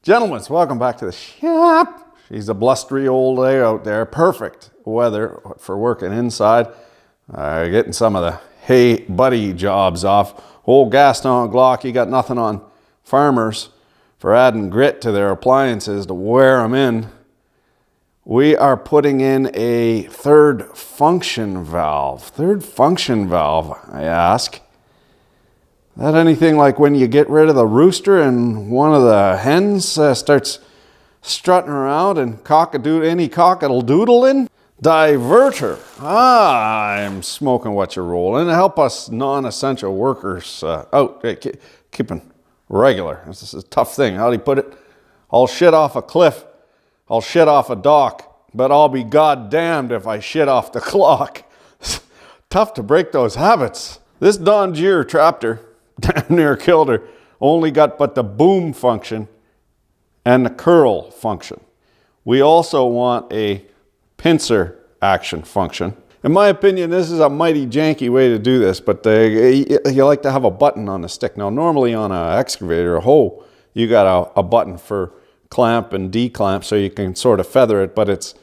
Gentlemen, welcome back to the shop. She's a blustery old day out there. Perfect weather for working inside. Getting some of the hay buddy jobs off. Old Gaston Glock, he got nothing on farmers for adding grit to their appliances to wear them in. We are putting in a third function valve. Third function valve, I ask. That anything like when you get rid of the rooster and one of the hens starts strutting around and any cockle-doodling? Diverter. I'm smoking what you're rolling to help us non-essential workers out. Keeping regular. This is a tough thing. How do you put it? I'll shit off a cliff. I'll shit off a dock. But I'll be goddamned if I shit off the clock. Tough to break those habits. This Deere tractor damn near killed her. Only got but the boom function and the curl function. We also want a pincer action function. In my opinion, this is a mighty janky way to do this, but you like to have a button on the stick. Now, normally on an excavator, a hoe, you got a button for clamp and declamp so you can sort of feather it, but it's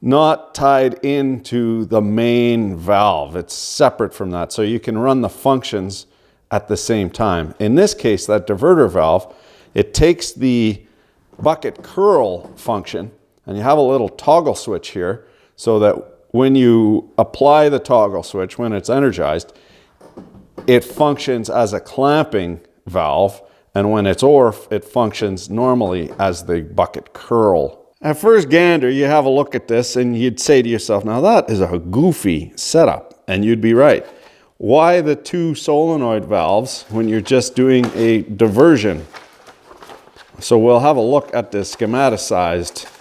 not tied into the main valve. It's separate from that, so you can run the functions at the same time. In this case, that diverter valve, it takes the bucket curl function, and you have a little toggle switch here so that when you apply the toggle switch, when it's energized, it functions as a clamping valve, and when it's off, it functions normally as the bucket curl. At first gander, you have a look at this and you'd say to yourself, now that is a goofy setup, and you'd be right. Why the two solenoid valves when you're just doing a diversion? So we'll have a look at the schematicized.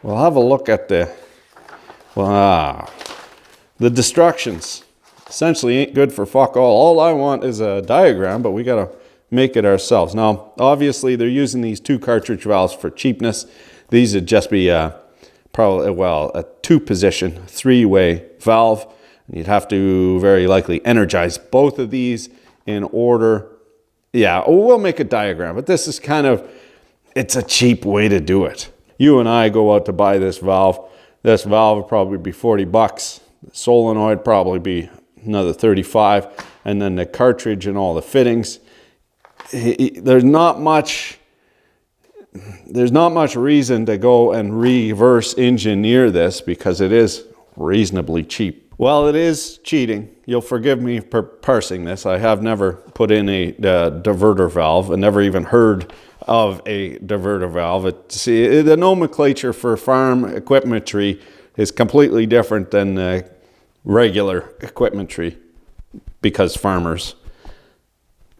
We'll have a look at the destructions. Essentially ain't good for fuck all. All I want is a diagram, but we gotta make it ourselves. Now, obviously they're using these two cartridge valves for cheapness. These would just be probably, a two-position, three-way valve. You'd have to very likely energize both of these in order. Yeah, we'll make a diagram, but this is it's a cheap way to do it. You and I go out to buy this valve. This valve would probably be 40 bucks. The solenoid probably be another 35. And then the cartridge and all the fittings. There's not much reason to go and reverse engineer this because it is reasonably cheap. Well, it is cheating. You'll forgive me for parsing this. I have never put in a diverter valve and never even heard of a diverter valve. The nomenclature for farm equipmentry is completely different than regular equipmentry because farmers.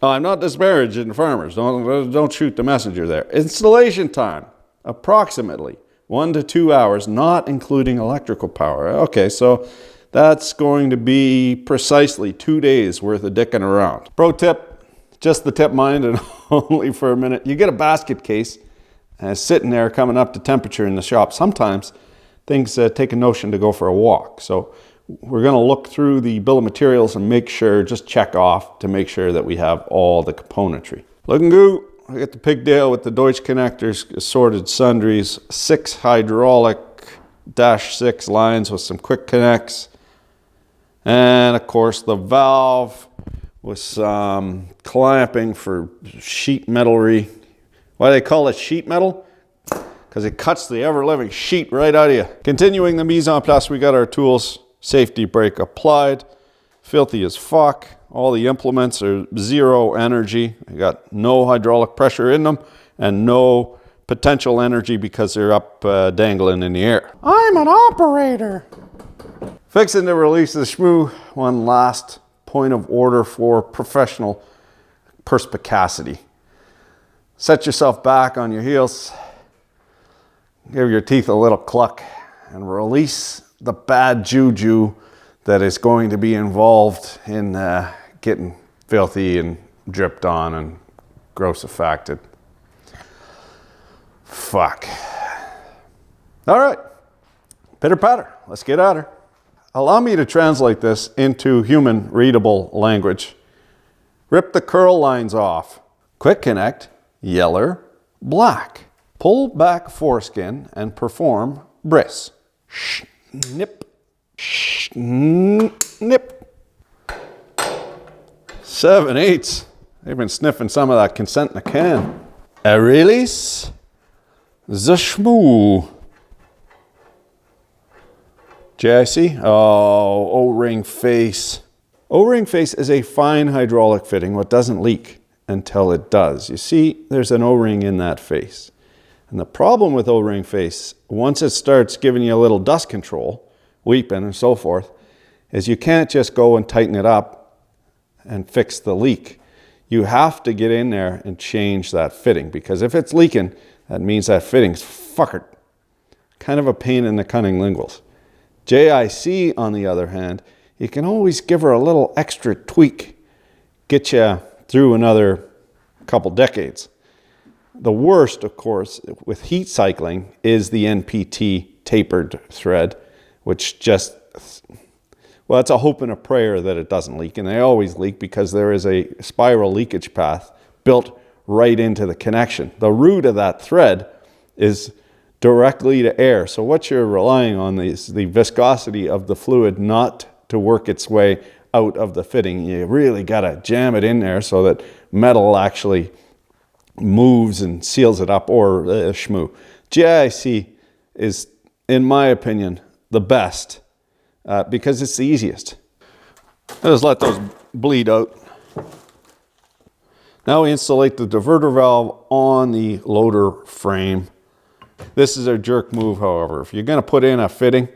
I'm not disparaging farmers. Don't shoot the messenger there. Installation time, approximately 1 to 2 hours, not including electrical power. Okay, so that's going to be precisely 2 days worth of dicking around. Pro tip, just the tip mind and only for a minute. You get a basket case and it's sitting there coming up to temperature in the shop. Sometimes things take a notion to go for a walk. So we're going to look through the bill of materials and make sure, just check off to make sure that we have all the componentry. Looking good. I got the pigtail with the Deutsch connectors, assorted sundries, 6 hydraulic -6 lines with some quick connects. And of course the valve with some clamping for sheet metalry. Why do they call it sheet metal? Because it cuts the ever-living sheet right out of you. Continuing the mise en place, we got our tools, safety brake applied, filthy as fuck. All the implements are zero energy. They got no hydraulic pressure in them and no potential energy because they're up dangling in the air. I'm an operator. Fixing to release the shmoo. One last point of order for professional perspicacity. Set yourself back on your heels. Give your teeth a little cluck and release the bad juju that is going to be involved in getting filthy and dripped on and gross affected. Fuck. All right. Pitter patter. Let's get at her. Allow me to translate this into human readable language. Rip the curl lines off. Quick connect, yeller, black. Pull back foreskin and perform bris. Snip, snip. 7/8. They've been sniffing some of that consent in a can. A release the schmoo. JIC? Oh, O-ring face. O-ring face is a fine hydraulic fitting what doesn't leak until it does. You see, there's an O-ring in that face. And the problem with O-ring face, once it starts giving you a little dust control, weeping and so forth, is you can't just go and tighten it up and fix the leak. You have to get in there and change that fitting, because if it's leaking, that means that fitting's fuckered. Kind of a pain in the cunning linguals. JIC, on the other hand, you can always give her a little extra tweak, get you through another couple decades. The worst, of course, with heat cycling is the NPT tapered thread, which just, well, it's a hope and a prayer that it doesn't leak. And they always leak because there is a spiral leakage path built right into the connection. The root of that thread is directly to air. So what you're relying on is the viscosity of the fluid not to work its way out of the fitting. You really got to jam it in there so that metal actually moves and seals it up, or schmoo. JIC is, in my opinion, the best because it's the easiest. Just let those bleed out. Now we insulate the diverter valve on the loader frame. This is a jerk move, however. If you're going to put in a fitting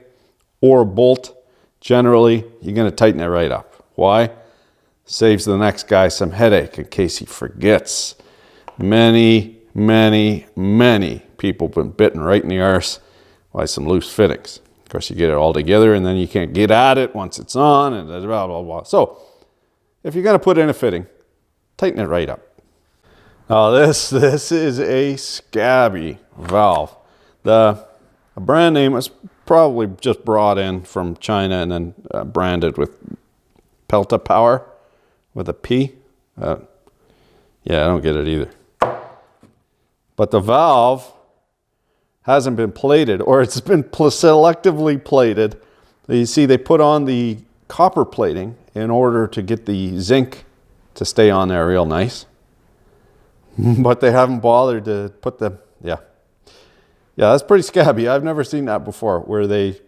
or a bolt, generally you're going to tighten it right up. Why? Saves the next guy some headache in case he forgets. Many people have been bitten right in the arse by some loose fittings. Of course, you get it all together and then you can't get at it once it's on and blah, blah, blah. So if you're going to put in a fitting, tighten it right up. Now this is a scabby valve. The brand name was probably just brought in from China and then branded with Pelta Power with a P. Yeah, I don't get it either. But the valve hasn't been plated, or it's been selectively plated. You see, they put on the copper plating in order to get the zinc to stay on there real nice. But they haven't bothered to put the, yeah, that's pretty scabby. I've never seen that before, where they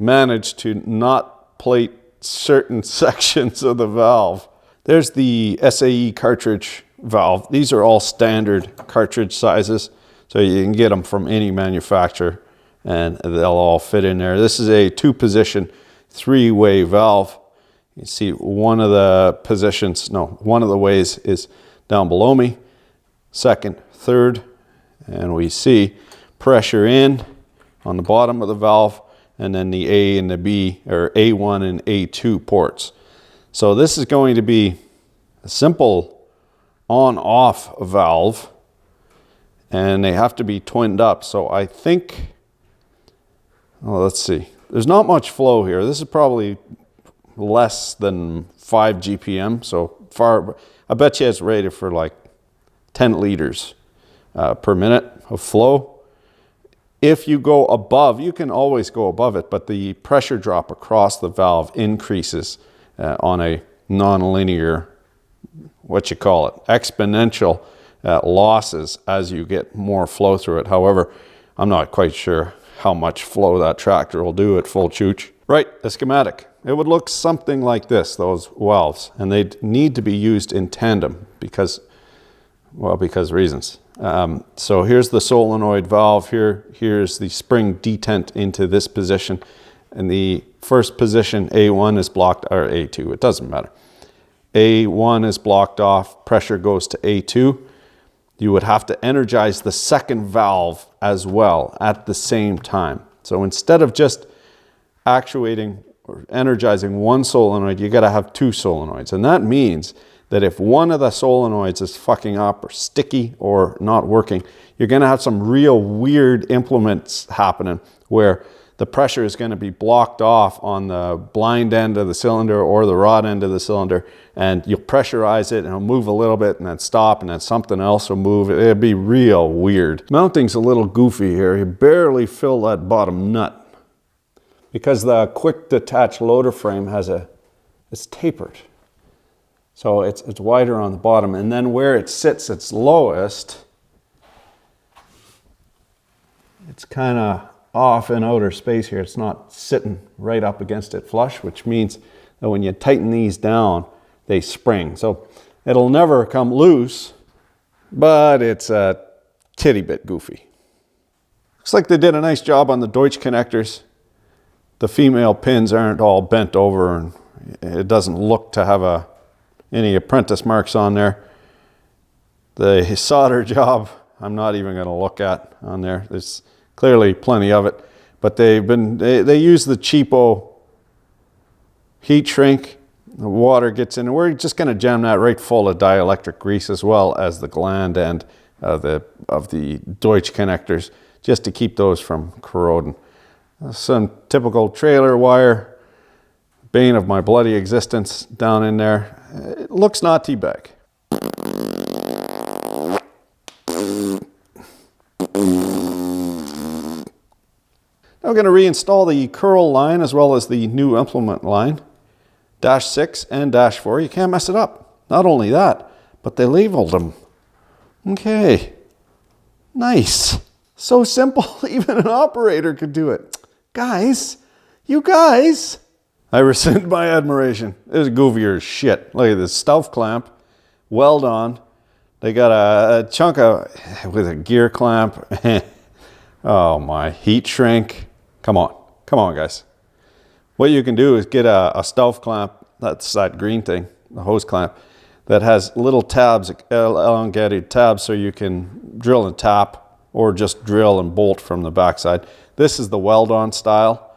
managed to not plate certain sections of the valve. There's the SAE cartridge valve. These are all standard cartridge sizes, so you can get them from any manufacturer and they'll all fit in there. This is a 2-position 3-way valve. You see one of the ways is down below me, second, third, and we see pressure in on the bottom of the valve, and then the A and the B, or A1 and A2 ports. So this is going to be a simple on-off valve, and they have to be twinned up. So I think, let's see. There's not much flow here. This is probably less than 5 GPM. So far, I bet you it's rated for like 10 liters per minute of flow. If you go above, you can always go above it, but the pressure drop across the valve increases on a non-linear, exponential losses as you get more flow through it. However, I'm not quite sure how much flow that tractor will do at full chooch. Right, a schematic. It would look something like this, those valves, and they'd need to be used in tandem because reasons. So here's the solenoid valve. Here's the spring detent into this position. And the first position, A1, is blocked, or A2, it doesn't matter. A1 is blocked off, pressure goes to A2. You would have to energize the second valve as well at the same time. So instead of just actuating or energizing one solenoid, you got to have 2 solenoids. And that means that if one of the solenoids is fucking up or sticky or not working, you're going to have some real weird implements happening where the pressure is going to be blocked off on the blind end of the cylinder or the rod end of the cylinder, and you'll pressurize it and it'll move a little bit and then stop, and then something else will move. It'll be real weird. Mounting's a little goofy here. You barely fill that bottom nut because the quick detach loader frame it's tapered. So it's wider on the bottom, and then where it sits its lowest, it's kind of off in outer space here. It's not sitting right up against it flush, which means that when you tighten these down, they spring. So it'll never come loose, but it's a titty bit goofy. Looks like they did a nice job on the Deutsch connectors. The female pins aren't all bent over, and it doesn't look to have any apprentice marks on there. The solder job, I'm not even going to look at on there. There's clearly plenty of it, but they use the cheapo heat shrink. The water gets in, and we're just going to jam that right full of dielectric grease as well as the gland end of the Deutsch connectors, just to keep those from corroding. Some typical trailer wire, bane of my bloody existence down in there. It looks not too bad. Now we're going to reinstall the curl line as well as the new implement line. Dash 6 and dash 4. You can't mess it up. Not only that, but they labeled them. Okay. Nice. So simple, even an operator could do it. Guys, you guys. I rescind my admiration. It was goofier as shit. Look at this stealth clamp, weld on. They got a chunk with a gear clamp. Oh my, heat shrink. Come on guys. What you can do is get a stealth clamp, that's that green thing, the hose clamp, that has little tabs, elongated tabs, so you can drill and tap or just drill and bolt from the backside. This is the weld-on style.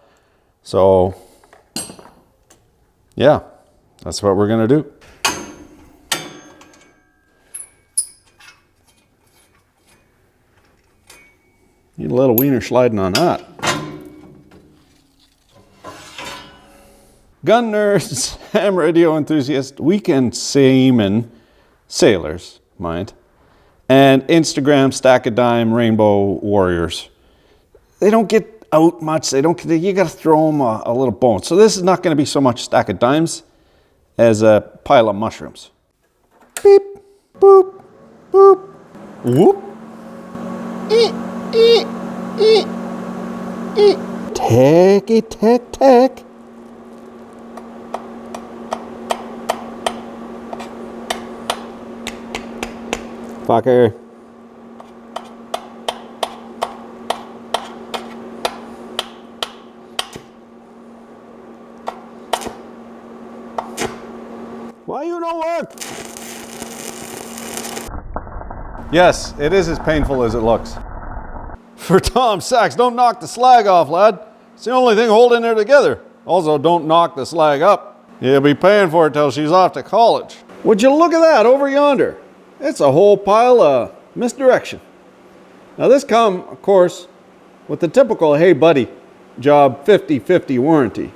So yeah, that's what we're gonna do. Need a little wiener sliding on that. Gun nerds, ham radio enthusiasts, weekend seamen, sailors, mind, and Instagram stack of dime rainbow warriors. They don't get out much. You got to throw them a little bone. So this is not going to be so much stack of dimes as a pile of mushrooms. Beep, boop, boop, whoop. Tack. Fucker. Why you don't work? Yes, it is as painful as it looks. For Tom Sachs, don't knock the slag off, lad. It's the only thing holding her together. Also, don't knock the slag up. You'll be paying for it till she's off to college. Would you look at that over yonder? It's a whole pile of misdirection. Now this comes, of course, with the typical, hey buddy, job 50-50 warranty.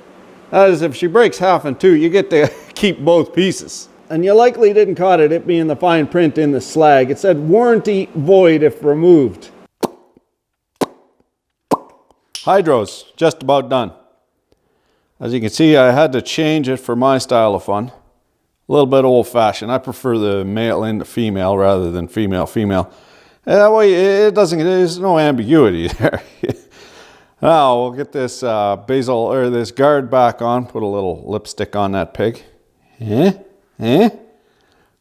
That is, if she breaks half in two, you get to keep both pieces. And you likely didn't caught it being the fine print in the slag. It said warranty void if removed. Hydro's just about done. As you can see, I had to change it for my style of fun. A little bit old-fashioned. I prefer the male into female rather than female-female. That way, there's no ambiguity there. Now we'll get this this guard back on. Put a little lipstick on that pig.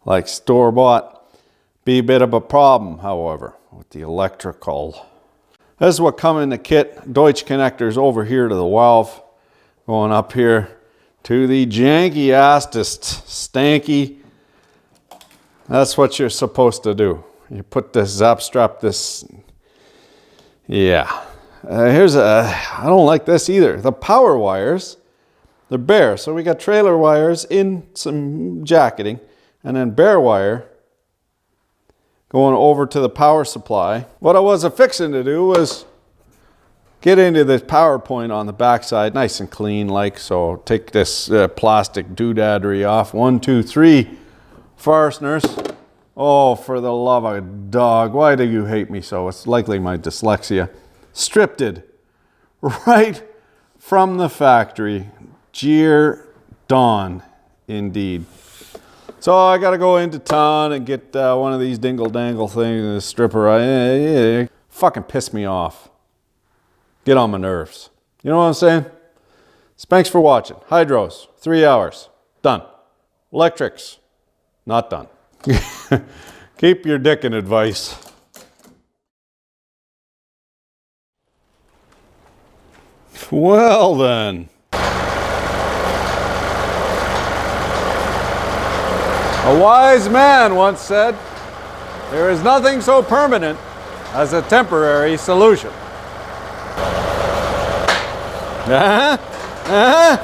Like store-bought. Be a bit of a problem, however, with the electrical. This is what come in the kit. Deutsch connectors over here to the valve, going up here to the janky-assest, stanky. That's what you're supposed to do. You put this zap strap, yeah. I don't like this either. The power wires, they're bare. So we got trailer wires in some jacketing, and then bare wire going over to the power supply. What I was fixing to do was get into this PowerPoint on the backside, nice and clean like. So take this plastic doodaddery off. 1, 2, 3 fasteners. Oh, for the love of a dog, why do you hate me so? It's likely my dyslexia. Stripped it right from the factory. Deere Xuan, indeed. So I gotta go into town and get one of these dingle-dangle things, the stripper. Fucking piss me off. Get on my nerves. You know what I'm saying? Thanks for watching. Hydros, 3 hours. Done. Electrics, not done. Keep your dick in advice. Well then. A wise man once said, there is nothing so permanent as a temporary solution. Uh-huh. Uh-huh.